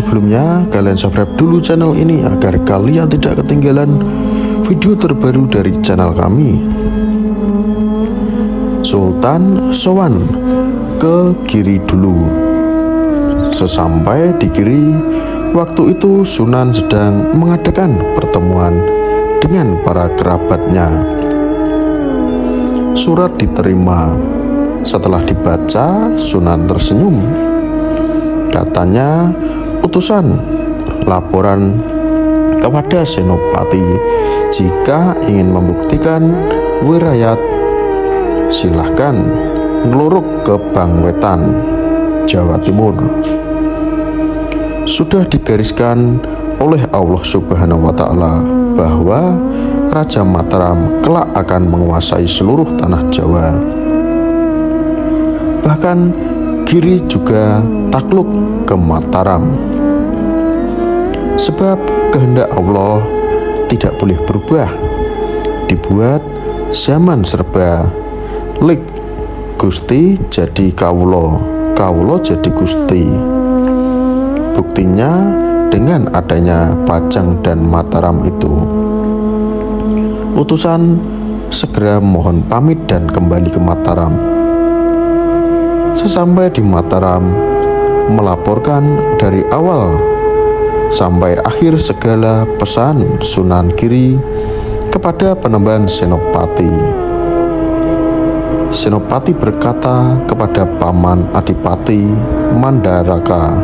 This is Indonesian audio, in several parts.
sebelumnya, kalian subscribe dulu channel ini agar kalian tidak ketinggalan video terbaru dari channel kami. Sultan sowan ke Giri dulu. Sesampai di Giri, waktu itu Sunan sedang mengadakan pertemuan dengan para kerabatnya. Surat diterima. Setelah dibaca, Sunan tersenyum. Katanya, utusan laporan kepada Senopati jika ingin membuktikan wirayat, silahkan ngeluruk ke Bangwetan, Jawa Timur. Sudah digariskan oleh Allah Subhanahu wa Ta'ala bahwa Raja Mataram kelak akan menguasai seluruh tanah Jawa. Bahkan Giri juga takluk ke Mataram. Sebab kehendak Allah tidak boleh berubah. Dibuat zaman serba lik, Gusti jadi kawula, kawula jadi Gusti. Buktinya dengan adanya Pajang dan Mataram itu. Utusan segera mohon pamit dan kembali ke Mataram. Sesampai di Mataram, melaporkan dari awal sampai akhir segala pesan Sunan Giri kepada Panembahan Senopati. Senopati berkata kepada Paman Adipati Mandaraka,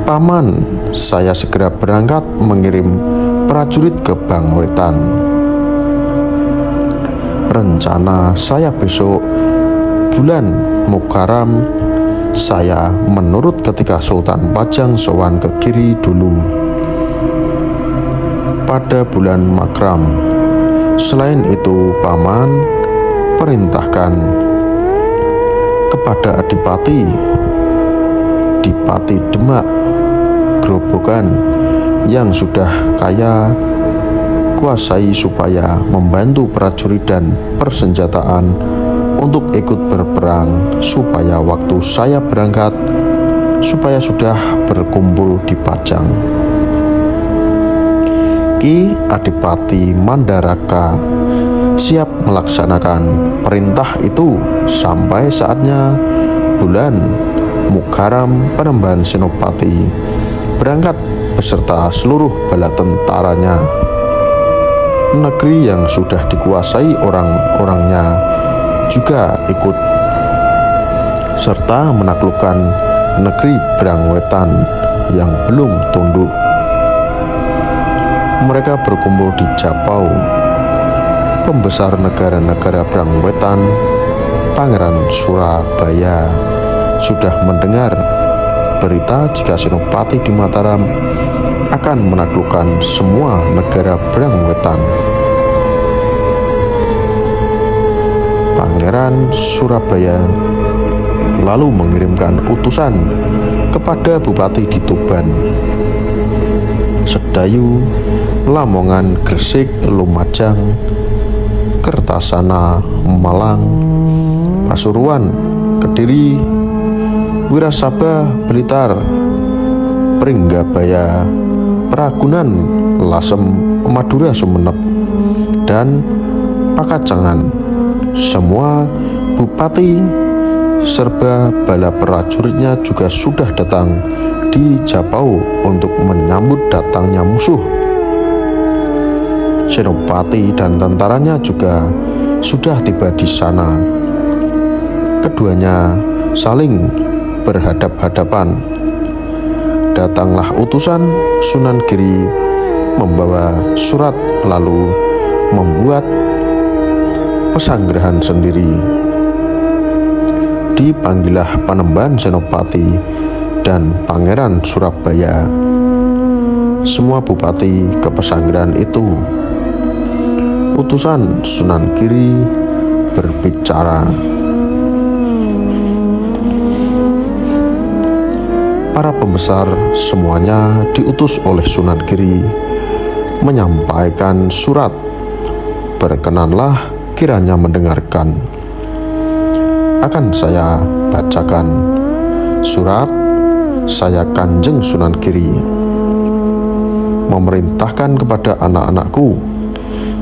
"Paman, saya segera berangkat mengirim prajurit ke Bangwetan. Rencana saya besok bulan Muharram saya menurut ketika Sultan Pajang sowan ke Giri dulu pada bulan Muharram. Selain itu, Paman perintahkan kepada Adipati Dipati Demak Grobogan yang sudah kaya kuasai supaya membantu prajurit dan persenjataan untuk ikut berperang, supaya waktu saya berangkat supaya sudah berkumpul di Pajang." Ki Adipati Mandaraka siap melaksanakan perintah itu. Sampai saatnya bulan Muharram, Panembahan Senopati berangkat beserta seluruh bala tentaranya. Negeri yang sudah dikuasai orang-orangnya juga ikut serta menaklukkan negeri Bangwetan yang belum tunduk. Mereka berkumpul di Japau. Pembesar negara-negara Bangwetan, Pangeran Surabaya, sudah mendengar berita jika Senopati di Mataram akan menaklukkan semua negara Bangwetan. Pangeran Surabaya lalu mengirimkan utusan kepada Bupati di Tuban, Sedayu, Lamongan, Gresik, Lumajang, Kertasana, Malang, Pasuruan, Kediri, Wirasaba, Blitar, Pringgabaya, Pragunan, Lasem, Madura, Sumenep, dan Pakacangan. Semua bupati serba bala prajuritnya juga sudah datang di Japau untuk menyambut datangnya musuh. Senopati dan tentaranya juga sudah tiba di sana. Keduanya saling berhadap-hadapan. Datanglah utusan Sunan Giri membawa surat lalu membuat pesanggrahan sendiri. Dipanggillah Panembahan Senopati dan Pangeran Surabaya, semua bupati ke pesanggrahan itu. Utusan Sunan Giri berbicara, para pembesar semuanya diutus oleh Sunan Giri menyampaikan surat. Berkenanlah kiranya mendengarkan. Akan saya bacakan. Surat saya Kanjeng Sunan Giri memerintahkan kepada anak-anakku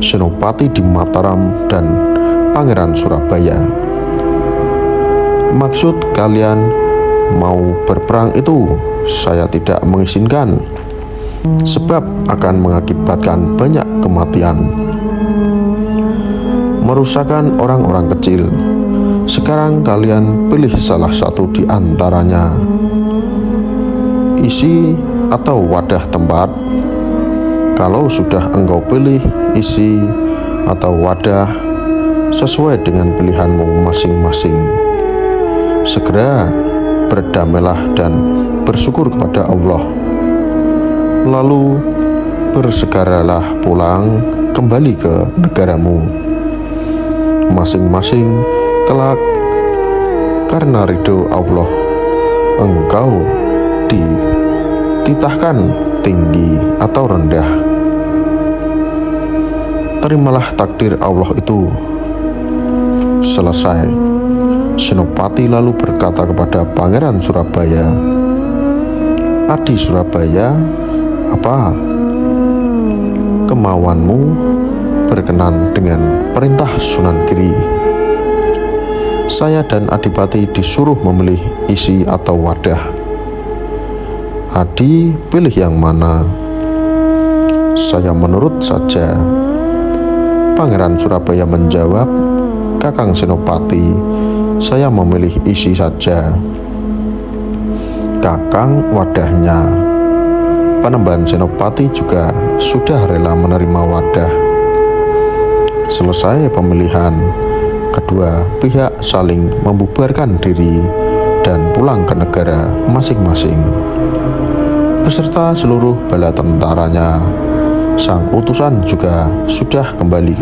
Senopati di Mataram dan Pangeran Surabaya. Maksud kalian mau berperang itu saya tidak mengizinkan, sebab akan mengakibatkan banyak kematian, merusakkan orang-orang kecil. Sekarang kalian pilih salah satu di antaranya, isi atau wadah tempat. Kalau sudah engkau pilih isi atau wadah sesuai dengan pilihanmu masing-masing, segera berdamailah dan bersyukur kepada Allah. Lalu bersegeralah pulang kembali ke negaramu masing-masing kelak, karena ridho Allah engkau dititahkan tinggi atau rendah. Terimalah takdir Allah itu. Selesai, Senopati lalu berkata kepada Pangeran Surabaya, "Adi Surabaya, apa kemauanmu berkenan dengan perintah Sunan Giri?" Saya dan Adipati disuruh memilih isi atau wadah. Adi pilih yang mana? Saya menurut saja. Pangeran Surabaya menjawab, "Kakang Senopati, saya memilih isi saja." Kakang wadahnya. Panembahan Senopati juga sudah rela menerima wadah. Selesai pemilihan, kedua pihak saling membubarkan diri dan pulang ke negara masing-masing beserta seluruh bala tentaranya. Sang utusan juga sudah kembali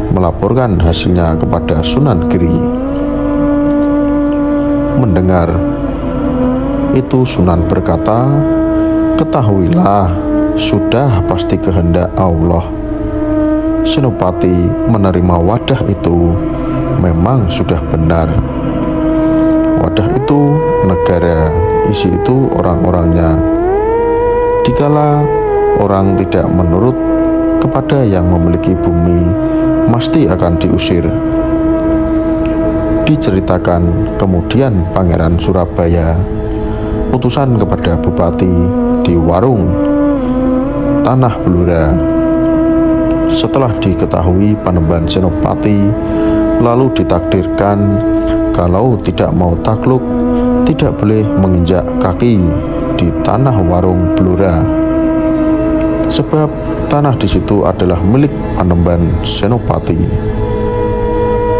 melaporkan hasilnya kepada Sunan Giri. Mendengar itu Sunan berkata, "Ketahuilah, sudah pasti kehendak Allah. Senopati menerima wadah itu memang sudah benar. Wadah itu negara, isi itu orang-orangnya. Dikala orang tidak menurut kepada yang memiliki bumi, pasti akan diusir." Diceritakan kemudian Pangeran Surabaya utusan kepada Bupati di Warung Tanah Blora. Setelah diketahui Panembahan Senopati, lalu ditakdirkan kalau tidak mau takluk, tidak boleh menginjak kaki di tanah Warung Blora, sebab tanah di situ adalah milik Panembahan Senopati.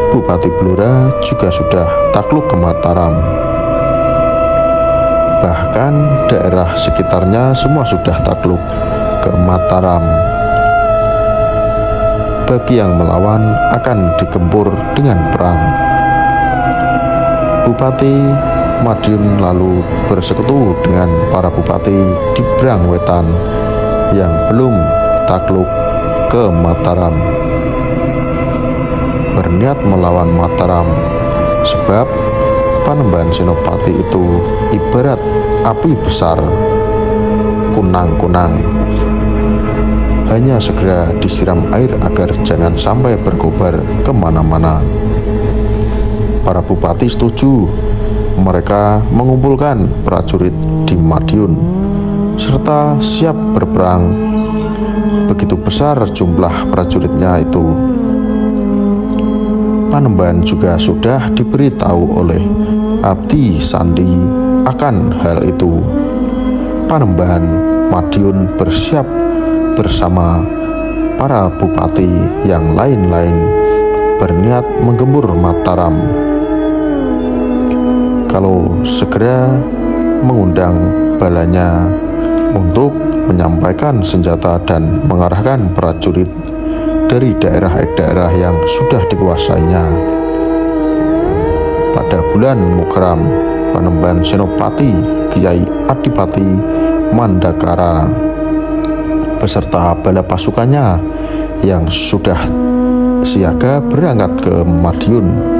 Bupati Blora juga sudah takluk ke Mataram. Bahkan daerah sekitarnya semua sudah takluk ke Mataram. Bagi yang melawan akan digempur dengan perang. Bupati Madiun lalu bersekutu dengan para bupati di Brang Wetan yang belum takluk ke Mataram, berniat melawan Mataram, sebab Panembahan Senopati itu ibarat api besar kunang-kunang, hanya segera disiram air agar jangan sampai berkobar kemana-mana. Para bupati setuju. Mereka mengumpulkan prajurit di Madiun serta siap berperang. Begitu besar jumlah prajuritnya itu. Panembahan juga sudah diberitahu oleh Abdi Sandi akan hal itu. Panembahan Madiun bersiap bersama para bupati yang lain-lain berniat menggempur Mataram. Kalau segera mengundang balanya untuk menyampaikan senjata dan mengarahkan prajurit dari daerah-daerah yang sudah dikuasainya. Pada bulan Muharram, Panembahan Senopati Kiai Adipati Mandakara beserta bala pasukannya yang sudah siaga berangkat ke Madiun.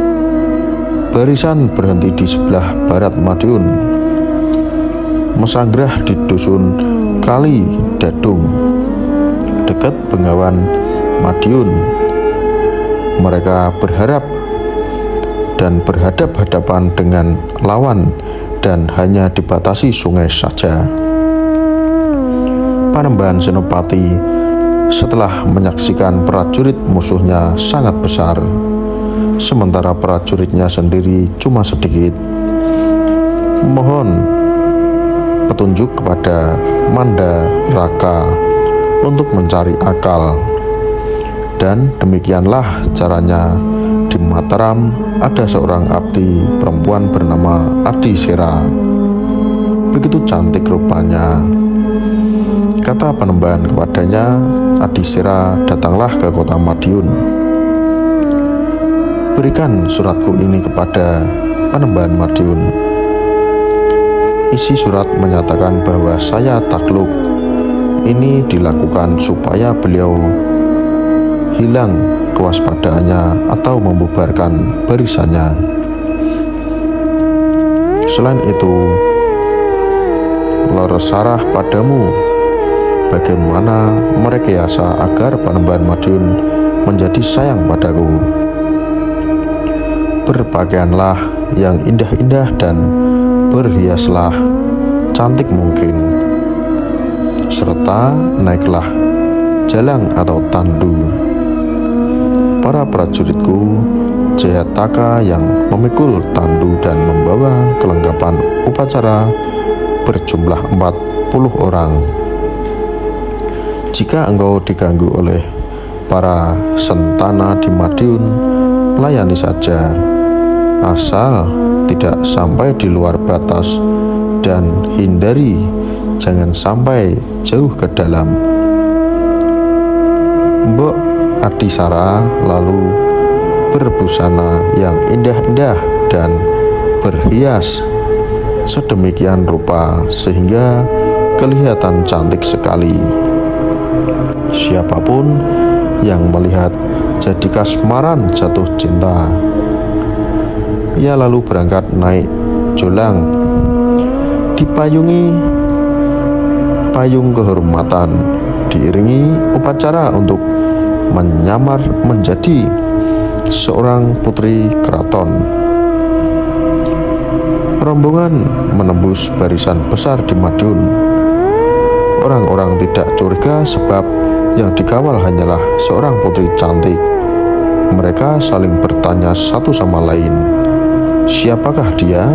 Barisan berhenti di sebelah barat Madiun. mesanggrah di dusun Kali Dadung dekat Bengawan Madiun. Mereka berharap dan berhadap-hadapan dengan lawan dan hanya dibatasi sungai saja. Panembahan Senopati setelah menyaksikan prajurit musuhnya sangat besar, sementara prajuritnya sendiri cuma sedikit. Mohon petunjuk kepada Manda Raka untuk mencari akal. Dan demikianlah caranya. Di Mataram ada seorang abdi perempuan bernama Adisera. Begitu cantik rupanya. Kata Panembahan kepadanya, Adisera, datanglah ke kota Madiun. Berikan suratku ini kepada Panembahan Madiun. Isi surat menyatakan bahwa saya takluk. Ini dilakukan supaya beliau hilang kewaspadaannya atau membubarkan barisannya. Selain itu, Laresarah padamu bagaimana merekayasa agar Panembahan Madiun menjadi sayang padaku. Berpakaianlah yang indah-indah dan berhiaslah cantik mungkin, serta naiklah jalang atau tandu. Para prajuritku Jayataka yang memikul tandu dan membawa kelengkapan upacara berjumlah 40 orang. Jika engkau diganggu oleh para sentana di Madiun, layani saja, asal tidak sampai di luar batas dan hindari jangan sampai jauh ke dalam. Mbok Adisara lalu berbusana yang indah-indah dan berhias sedemikian rupa sehingga kelihatan cantik sekali. Siapapun yang melihat jadi kasmaran jatuh cinta. Ia lalu berangkat naik jolang, dipayungi payung kehormatan, diiringi upacara untuk menyamar menjadi seorang putri keraton. Rombongan menembus barisan besar di Madiun. Orang-orang tidak curiga sebab yang dikawal hanyalah seorang putri cantik. Mereka saling bertanya satu sama lain, siapakah dia?